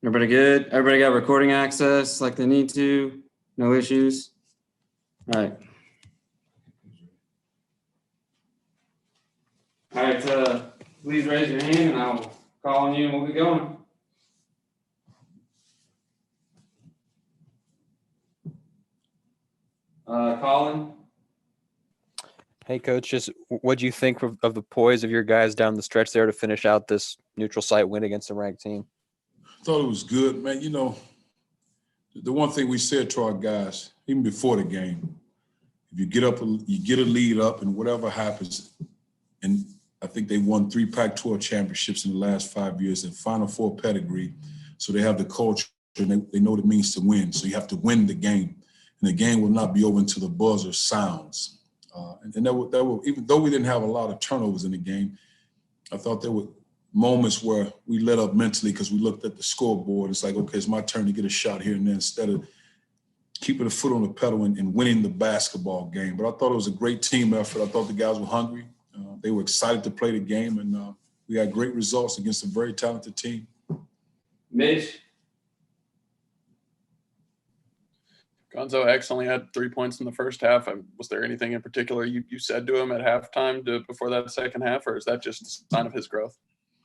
Everybody good? Everybody got recording access like they need to? No issues? All right. All right, please raise your hand and I'll call on you and we'll get going. Colin? Hey, Coach, just what do you think of the poise of your guys down the stretch there to finish out this neutral site win against a ranked team? I thought it was good, man. You know, the one thing we said to our guys, even before the game, if you get up, you get a lead up and whatever happens, and I think they won 3 Pac-12 championships in the last 5 years and Final Four pedigree. So they have the culture and they know what it means to win. So you have to win the game. And the game will not be over until the buzzer sounds. And that were, even though we didn't have a lot of turnovers in the game, I thought there were moments where we let up mentally because we looked at the scoreboard. It's like, okay, it's my turn to get a shot here and there instead of keeping the foot on the pedal and winning the basketball game. But I thought it was a great team effort. I thought the guys were hungry. They were excited to play the game, and we got great results against a very talented team. Mitch? Cuonzo X only had 3 points in the first half. Was there anything in particular you said to him at halftime before that second half, or is that just a sign of his growth?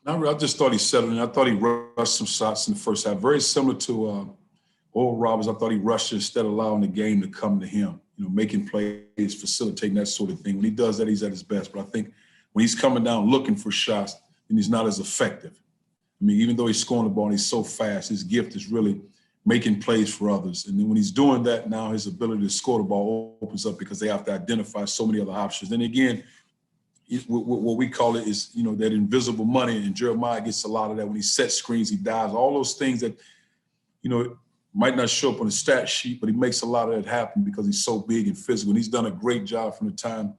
I just thought he settled in. I thought he rushed some shots in the first half, very similar to Oral Roberts. I thought he rushed instead of allowing the game to come to him, you know, making plays, facilitating that sort of thing. When he does that, he's at his best. But I think when he's coming down looking for shots, then he's not as effective. I mean, even though he's scoring the ball and he's so fast, his gift is really making plays for others. And then when he's doing that, now his ability to score the ball opens up because they have to identify so many other options. And again, what we call it is, you know, that invisible money. And Jeremiah gets a lot of that when he sets screens, he dives, all those things that, you know, might not show up on the stat sheet, but he makes a lot of that happen because he's so big and physical. And he's done a great job from the time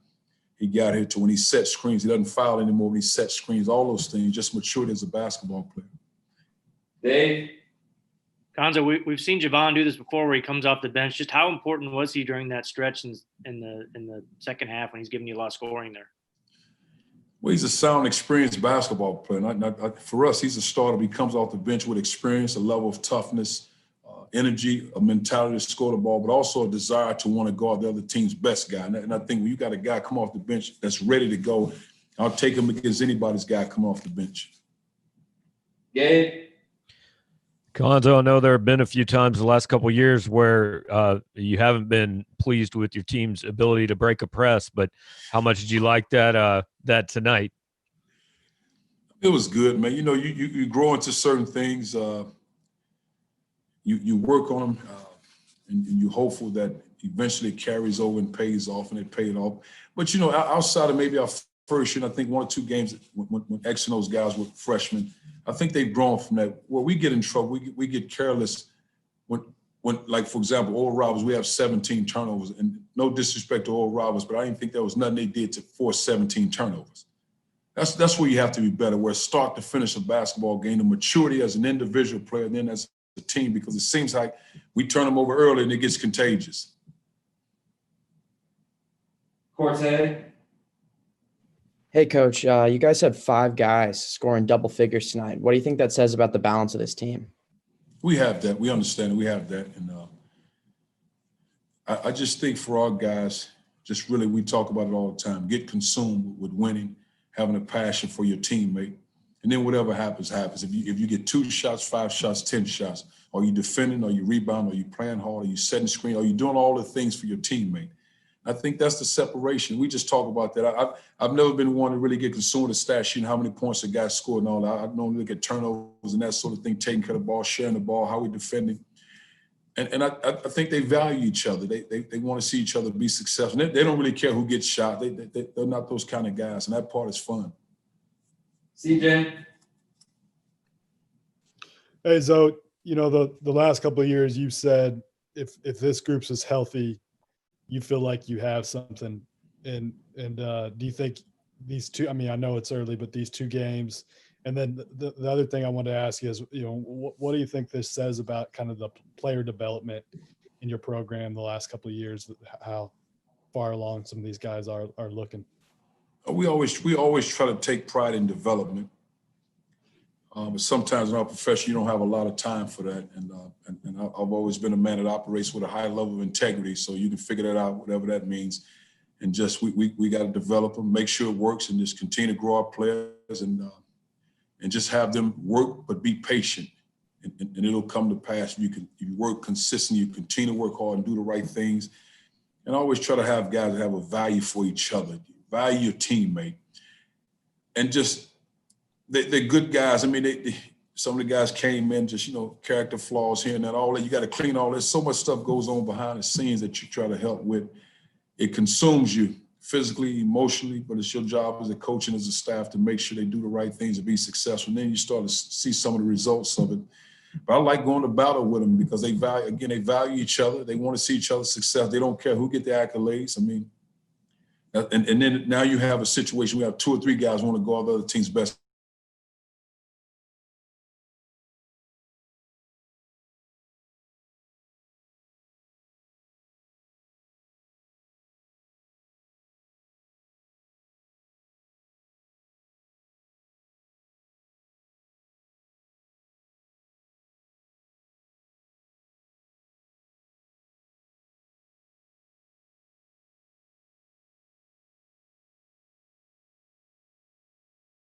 he got here to when he sets screens. He doesn't foul anymore when he sets screens, all those things, just matured as a basketball player. Dave? Cuonzo, we've seen Javon do this before where he comes off the bench. Just how important was he during that stretch in the second half when he's giving you a lot of scoring there? Well, he's a sound, experienced basketball player. For us, he's a starter. He comes off the bench with experience, a level of toughness, energy, a mentality to score the ball, but also a desire to want to guard the other team's best guy. And I think when you got a guy come off the bench that's ready to go, I'll take him against anybody's guy come off the bench. Gabe? Cuonzo, I know there have been a few times the last couple of years where you haven't been pleased with your team's ability to break a press, but how much did you like that tonight? It was good, man. You know, you grow into certain things. You work on them, and you're hopeful that eventually it carries over and pays off, and it paid off. But, you know, outside of maybe our first year, I think 1 or 2 games when X and those guys were freshmen, I think they've grown from that. Where we get in trouble, we get careless when, like, for example, Oral Roberts, we have 17 turnovers. And no disrespect to Oral Roberts, but I didn't think there was nothing they did to force 17 turnovers. That's where you have to be better, where start to finish a basketball game, the maturity as an individual player, and then as a team, because it seems like we turn them over early and it gets contagious. Corte? Hey, Coach, you guys had 5 guys scoring double figures tonight. What do you think that says about the balance of this team? We have that. We understand it. We have that. And I just think for our guys, just really, we talk about it all the time, get consumed with winning, having a passion for your teammate. And then whatever happens, happens. If you get 2 shots, 5 shots, 10 shots, are you defending, are you rebounding, are you playing hard, are you setting screen, are you doing all the things for your teammate? I think that's the separation. We just talk about that. I've never been one to really get consumed with the stat sheet and how many points a guy scored and all that. I normally look at turnovers and that sort of thing, taking care of the ball, sharing the ball, how we defending. And I think they value each other. They want to see each other be successful. They don't really care who gets shot. They're not those kind of guys, and that part is fun. CJ? Hey, Zoe, you know, the last couple of years you've said if this group's is healthy, you feel like you have something. And do you think these 2, I mean, I know it's early, but these 2 games, and then the other thing I want to ask you is, you know, what do you think this says about kind of the player development in your program the last couple of years, how far along some of these guys are looking? We always try to take pride in development. But sometimes in our profession, you don't have a lot of time for that. And I've always been a man that operates with a high level of integrity. So you can figure that out, whatever that means. And just we got to develop them, make sure it works, and just continue to grow our players and just have them work, but be patient. And it'll come to pass. If you work consistently, you continue to work hard and do the right things. And always try to have guys that have a value for each other, value your teammate. And just, they're good guys. I mean, some of the guys came in just, character flaws here and that, all that. You got to clean all this. So much stuff goes on behind the scenes that you try to help with. It consumes you physically, emotionally, but it's your job as a coach and as a staff to make sure they do the right things to be successful. And then you start to see some of the results of it. But I like going to battle with them because they value each other. They want to see each other's success. They don't care who get the accolades. I mean, and then now you have a situation, we have 2 or 3 guys want to guard the other team's best